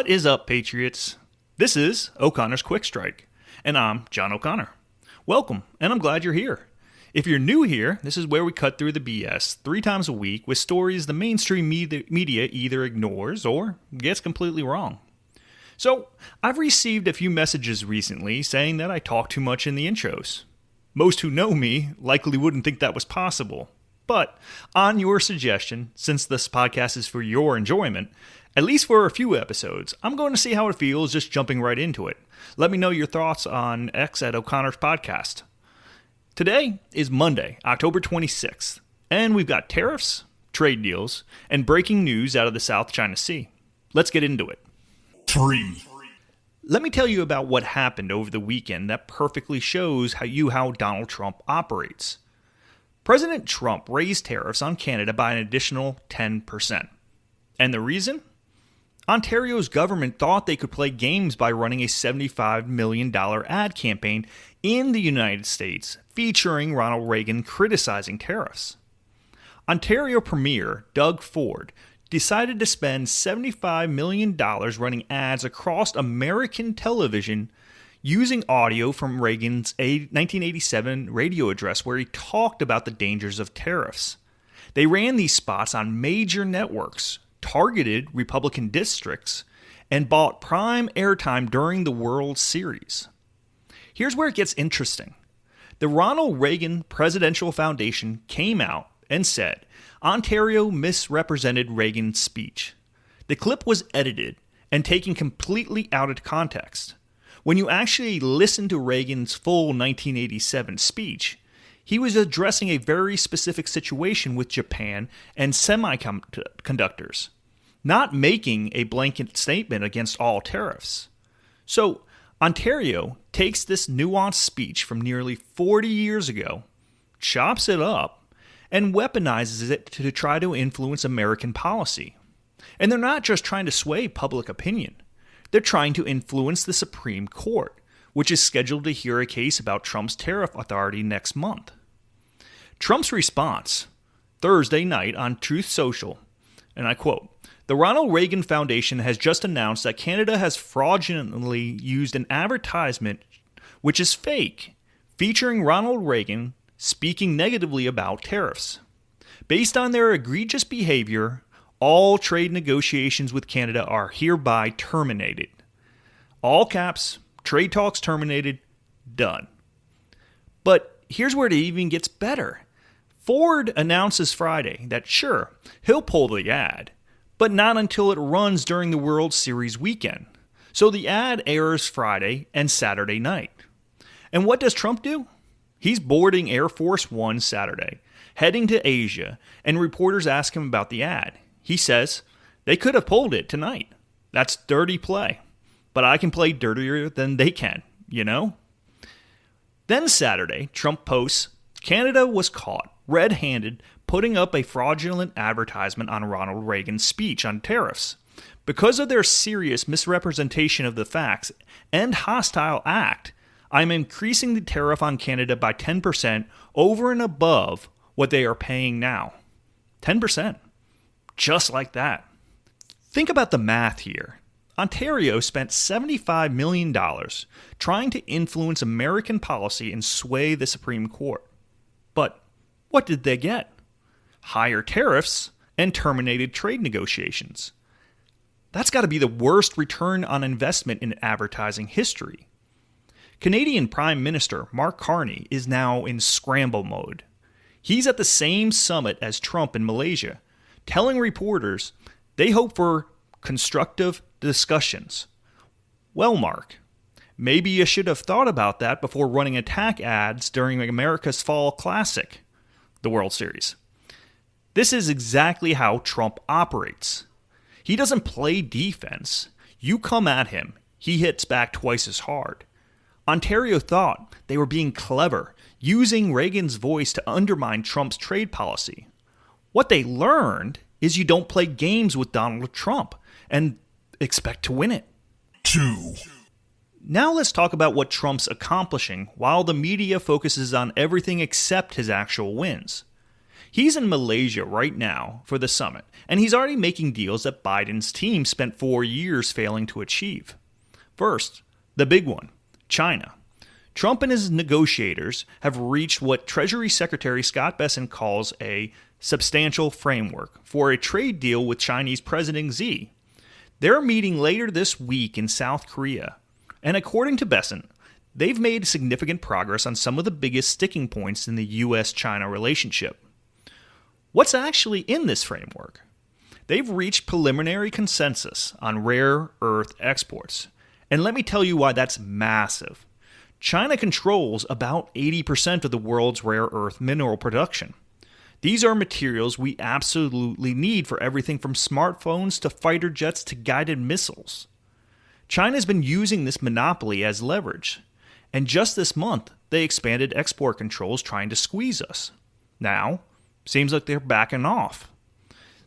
What is up, Patriots? This is O'Connor's Quick Strike, and I'm John O'Connor. Welcome, and I'm glad you're here. If you're new here, this is where we cut through the BS 3 times a week with stories the mainstream media either ignores or gets completely wrong. So, I've received a few messages recently saying that I talk too much in the intros. Most who know me likely wouldn't think that was possible. But, on your suggestion, since this podcast is for your enjoyment, at least for a few episodes, I'm going to see how it feels just jumping right into it. Let me know your thoughts on X at O'Connor's Podcast. Today is Monday, October 26th, and we've got tariffs, trade deals, and breaking news out of the South China Sea. Let's get into it. 3. Let me tell you about what happened over the weekend that perfectly shows how Donald Trump operates. President Trump raised tariffs on Canada by an additional 10%. And the reason? Ontario's government thought they could play games by running a $75 million ad campaign in the United States featuring Ronald Reagan criticizing tariffs. Ontario Premier Doug Ford decided to spend $75 million running ads across American television using audio from Reagan's 1987 radio address where he talked about the dangers of tariffs. They ran these spots on major networks, targeted Republican districts, and bought prime airtime during the World Series. Here's where it gets interesting. The Ronald Reagan Presidential Foundation came out and said Ontario misrepresented Reagan's speech. The clip was edited and taken completely out of context. When you actually listen to Reagan's full 1987 speech, he was addressing a very specific situation with Japan and semiconductors, not making a blanket statement against all tariffs. So, Ontario takes this nuanced speech from nearly 40 years ago, chops it up, and weaponizes it to try to influence American policy. And they're not just trying to sway public opinion. They're trying to influence the Supreme Court, which is scheduled to hear a case about Trump's tariff authority next month. Trump's response, Thursday night on Truth Social, and I quote, "The Ronald Reagan Foundation has just announced that Canada has fraudulently used an advertisement which is fake, featuring Ronald Reagan speaking negatively about tariffs. Based on their egregious behavior, all trade negotiations with Canada are hereby terminated. All caps, trade talks terminated, done." But here's where it even gets better. Ford announces Friday that sure, he'll pull the ad, but not until it runs during the World Series weekend. So the ad airs Friday and Saturday night. And what does Trump do? He's boarding Air Force One Saturday, heading to Asia, and reporters ask him about the ad. He says, they could have pulled it tonight. That's dirty play. But I can play dirtier than they can, you know? Then Saturday, Trump posts, Canada was caught red-handed putting up a fraudulent advertisement on Ronald Reagan's speech on tariffs. Because of their serious misrepresentation of the facts and hostile act, I'm increasing the tariff on Canada by 10% over and above what they are paying now. 10%. Just like that. Think about the math here. Ontario spent $75 million trying to influence American policy and sway the Supreme Court. But what did they get? Higher tariffs and terminated trade negotiations. That's got to be the worst return on investment in advertising history. Canadian Prime Minister Mark Carney is now in scramble mode. He's at the same summit as Trump in Malaysia, telling reporters they hope for constructive discussions. Well, Mark, maybe you should have thought about that before running attack ads during America's Fall Classic, the World Series. This is exactly how Trump operates. He doesn't play defense. You come at him, he hits back twice as hard. Ontario thought they were being clever, using Reagan's voice to undermine Trump's trade policy. What they learned is you don't play games with Donald Trump and expect to win it. 2. Now let's talk about what Trump's accomplishing while the media focuses on everything except his actual wins. He's in Malaysia right now for the summit, and he's already making deals that Biden's team spent 4 years failing to achieve. First, the big one, China. Trump and his negotiators have reached what Treasury Secretary Scott Bessent calls a substantial framework for a trade deal with Chinese President Xi. They're meeting later this week in South Korea, and according to Bessent, they've made significant progress on some of the biggest sticking points in the U.S.-China relationship. What's actually in this framework? They've reached preliminary consensus on rare earth exports, and let me tell you why that's massive. China controls about 80% of the world's rare earth mineral production. These are materials we absolutely need for everything from smartphones to fighter jets to guided missiles. China's been using this monopoly as leverage, and just this month they expanded export controls trying to squeeze us. Now, seems like they're backing off.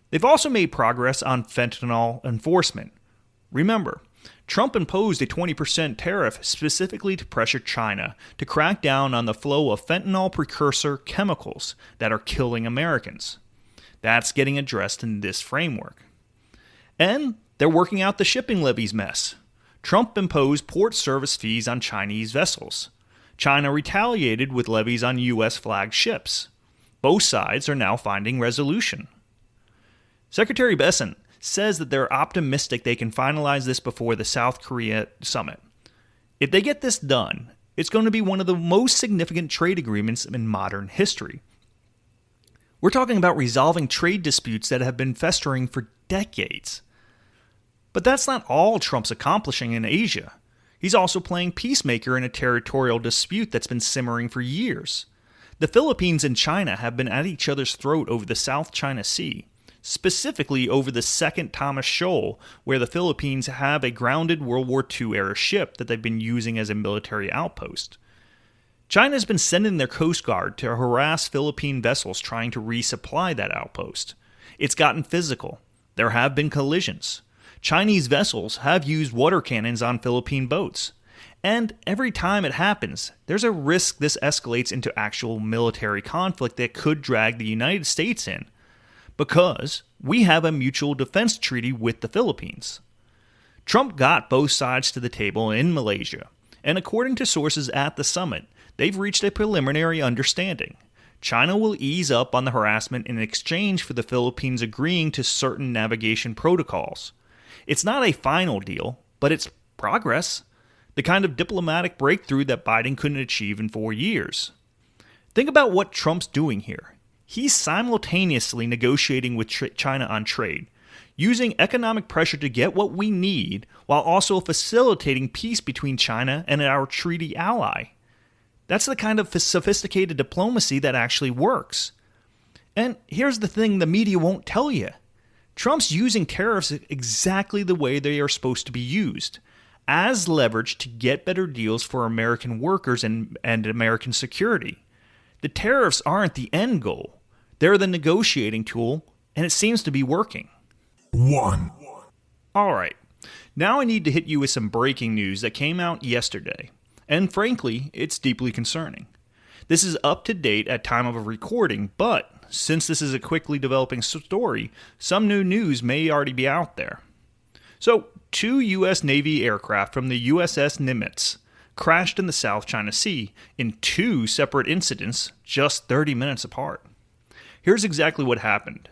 They've also made progress on fentanyl enforcement. Remember, Trump imposed a 20% tariff specifically to pressure China to crack down on the flow of fentanyl precursor chemicals that are killing Americans. That's getting addressed in this framework. And they're working out the shipping levies mess. Trump imposed port service fees on Chinese vessels. China retaliated with levies on U.S. flagged ships. Both sides are now finding resolution. Secretary Bessent says that they're optimistic they can finalize this before the South Korea summit. If they get this done, it's going to be one of the most significant trade agreements in modern history. We're talking about resolving trade disputes that have been festering for decades. But that's not all Trump's accomplishing in Asia. He's also playing peacemaker in a territorial dispute that's been simmering for years. The Philippines and China have been at each other's throat over the South China Sea, specifically over the second Thomas Shoal, where the Philippines have a grounded World War II-era ship that they've been using as a military outpost. China's been sending their Coast Guard to harass Philippine vessels trying to resupply that outpost. It's gotten physical. There have been collisions. Chinese vessels have used water cannons on Philippine boats. And every time it happens, there's a risk this escalates into actual military conflict that could drag the United States in, because we have a mutual defense treaty with the Philippines. Trump got both sides to the table in Malaysia, and according to sources at the summit, they've reached a preliminary understanding. China will ease up on the harassment in exchange for the Philippines agreeing to certain navigation protocols. It's not a final deal, but it's progress, the kind of diplomatic breakthrough that Biden couldn't achieve in 4 years. Think about what Trump's doing here. He's simultaneously negotiating with China on trade, using economic pressure to get what we need, while also facilitating peace between China and our treaty ally. That's the kind of sophisticated diplomacy that actually works. And here's the thing the media won't tell you. Trump's using tariffs exactly the way they are supposed to be used, as leverage to get better deals for American workers and American security. The tariffs aren't the end goal. They're the negotiating tool, and it seems to be working. 1. All right, now I need to hit you with some breaking news that came out yesterday, and frankly, it's deeply concerning. This is up to date at time of recording, but since this is a quickly developing story, some new news may already be out there. So, 2 U.S. Navy aircraft from the USS Nimitz crashed in the South China Sea in 2 separate incidents just 30 minutes apart. Here's exactly what happened.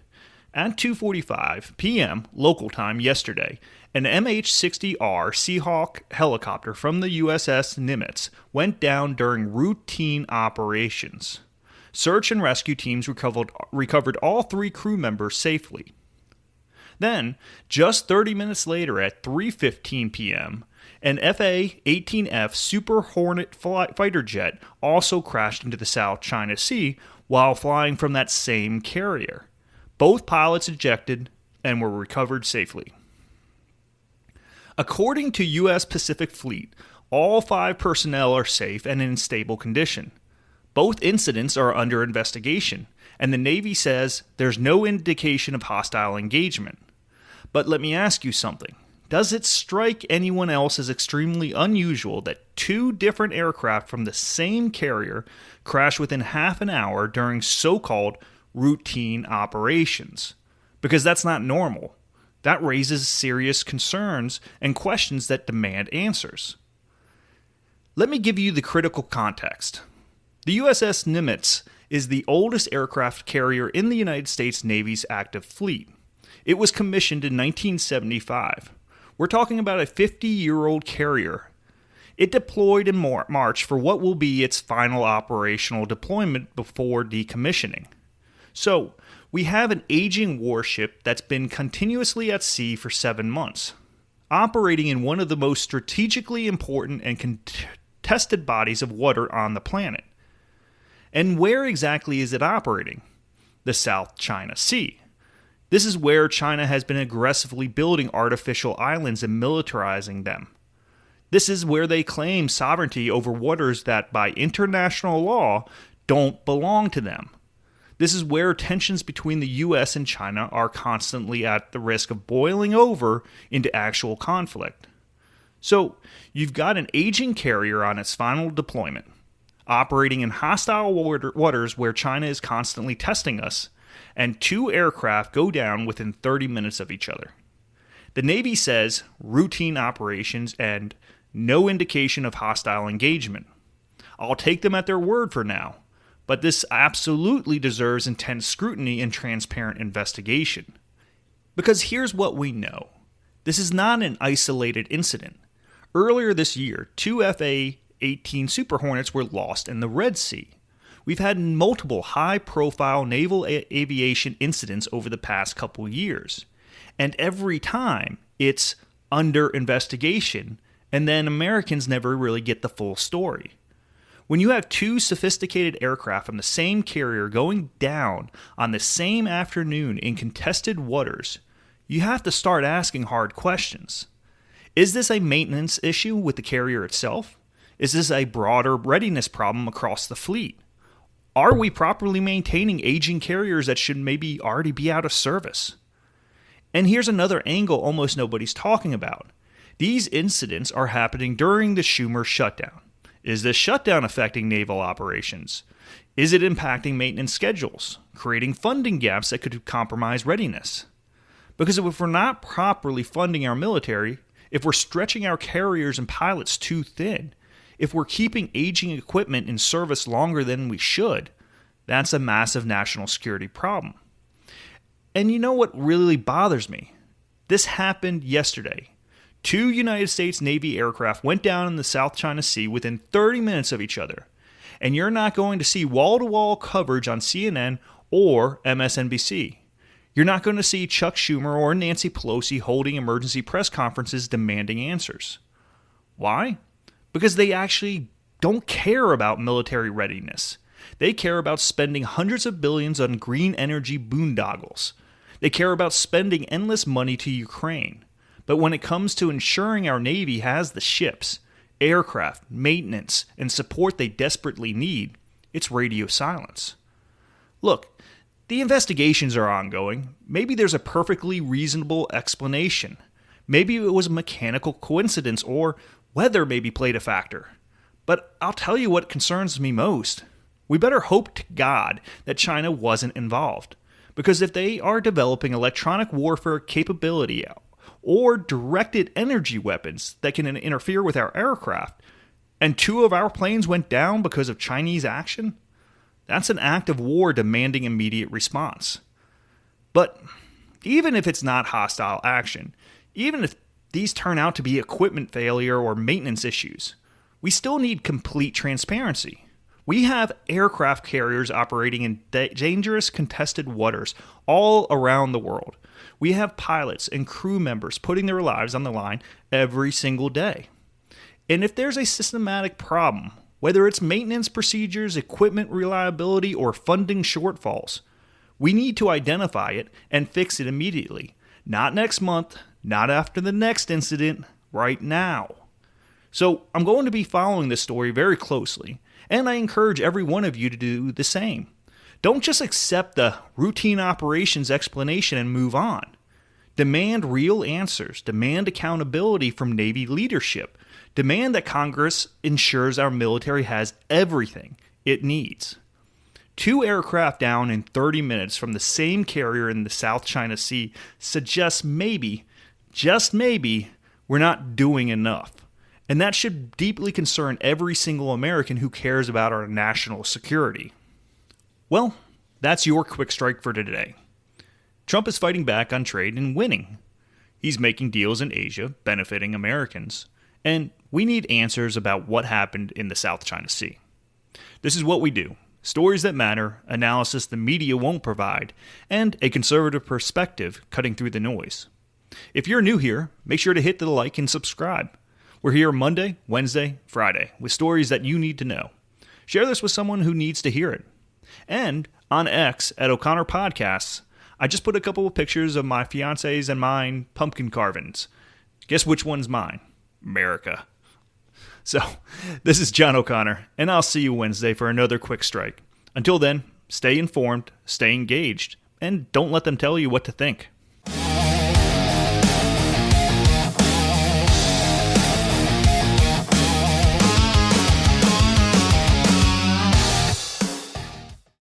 At 2:45 p.m. local time yesterday, an MH-60R Sea Hawk helicopter from the USS Nimitz went down during routine operations. Search and rescue teams recovered all 3 crew members safely. Then, just 30 minutes later at 3:15 p.m., an F-18 Super Hornet fighter jet also crashed into the South China Sea while flying from that same carrier. Both pilots ejected and were recovered safely. According to U.S. Pacific Fleet, all 5 personnel are safe and in stable condition. Both incidents are under investigation, and the Navy says there's no indication of hostile engagement. But let me ask you something. Does it strike anyone else as extremely unusual that 2 different aircraft from the same carrier crash within half an hour during so-called routine operations, because that's not normal. That raises serious concerns and questions that demand answers. Let me give you the critical context. The USS Nimitz is the oldest aircraft carrier in the United States Navy's active fleet. It was commissioned in 1975. We're talking about a 50-year-old carrier. It deployed in March for what will be its final operational deployment before decommissioning. So, we have an aging warship that's been continuously at sea for 7 months, operating in one of the most strategically important and contested bodies of water on the planet. And where exactly is it operating? The South China Sea. This is where China has been aggressively building artificial islands and militarizing them. This is where they claim sovereignty over waters that, by international law, don't belong to them. This is where tensions between the US and China are constantly at the risk of boiling over into actual conflict. So, you've got an aging carrier on its final deployment, operating in hostile waters where China is constantly testing us, and 2 aircraft go down within 30 minutes of each other. The Navy says routine operations and no indication of hostile engagement. I'll take them at their word for now, but this absolutely deserves intense scrutiny and transparent investigation. Because here's what we know. This is not an isolated incident. Earlier this year, 2 F-18 Super Hornets were lost in the Red Sea. We've had multiple high-profile naval aviation incidents over the past couple years. And every time, it's under investigation, and then Americans never really get the full story. When you have 2 sophisticated aircraft from the same carrier going down on the same afternoon in contested waters, you have to start asking hard questions. Is this a maintenance issue with the carrier itself? Is this a broader readiness problem across the fleet? Are we properly maintaining aging carriers that should maybe already be out of service? And here's another angle almost nobody's talking about. These incidents are happening during the Schumer shutdown. Is this shutdown affecting naval operations? Is it impacting maintenance schedules, creating funding gaps that could compromise readiness? Because if we're not properly funding our military, if we're stretching our carriers and pilots too thin, if we're keeping aging equipment in service longer than we should, that's a massive national security problem. And you know what really bothers me? This happened yesterday. 2 United States Navy aircraft went down in the South China Sea within 30 minutes of each other. And you're not going to see wall-to-wall coverage on CNN or MSNBC. You're not going to see Chuck Schumer or Nancy Pelosi holding emergency press conferences demanding answers. Why? Because they actually don't care about military readiness. They care about spending hundreds of billions on green energy boondoggles. They care about spending endless money to Ukraine. But when it comes to ensuring our Navy has the ships, aircraft, maintenance, and support they desperately need, it's radio silence. Look, the investigations are ongoing. Maybe there's a perfectly reasonable explanation. Maybe it was a mechanical coincidence, or weather maybe played a factor. But I'll tell you what concerns me most. We better hope to God that China wasn't involved. Because if they are developing electronic warfare capability or directed energy weapons that can interfere with our aircraft, and 2 of our planes went down because of Chinese action, that's an act of war demanding immediate response. But even if it's not hostile action, even if these turn out to be equipment failure or maintenance issues, we still need complete transparency. We have aircraft carriers operating in dangerous contested waters all around the world. We have pilots and crew members putting their lives on the line every single day. And if there's a systematic problem, whether it's maintenance procedures, equipment reliability, or funding shortfalls, we need to identify it and fix it immediately. Not next month, not after the next incident, right now. So I'm going to be following this story very closely, and I encourage every one of you to do the same. Don't just accept the routine operations explanation and move on. Demand real answers. Demand accountability from Navy leadership. Demand that Congress ensures our military has everything it needs. 2 aircraft down in 30 minutes from the same carrier in the South China Sea suggests maybe, just maybe, we're not doing enough. And that should deeply concern every single American who cares about our national security. Well, that's your quick strike for today. Trump is fighting back on trade and winning. He's making deals in Asia, benefiting Americans. And we need answers about what happened in the South China Sea. This is what we do. Stories that matter, analysis the media won't provide, and a conservative perspective cutting through the noise. If you're new here, make sure to hit the like and subscribe. We're here Monday, Wednesday, Friday with stories that you need to know. Share this with someone who needs to hear it. And on X at O'Connor Podcasts, I just put a couple of pictures of my fiance's and mine pumpkin carvings. Guess which one's mine? America. So, this is John O'Connor, and I'll see you Wednesday for another quick strike. Until then, stay informed, stay engaged, and don't let them tell you what to think.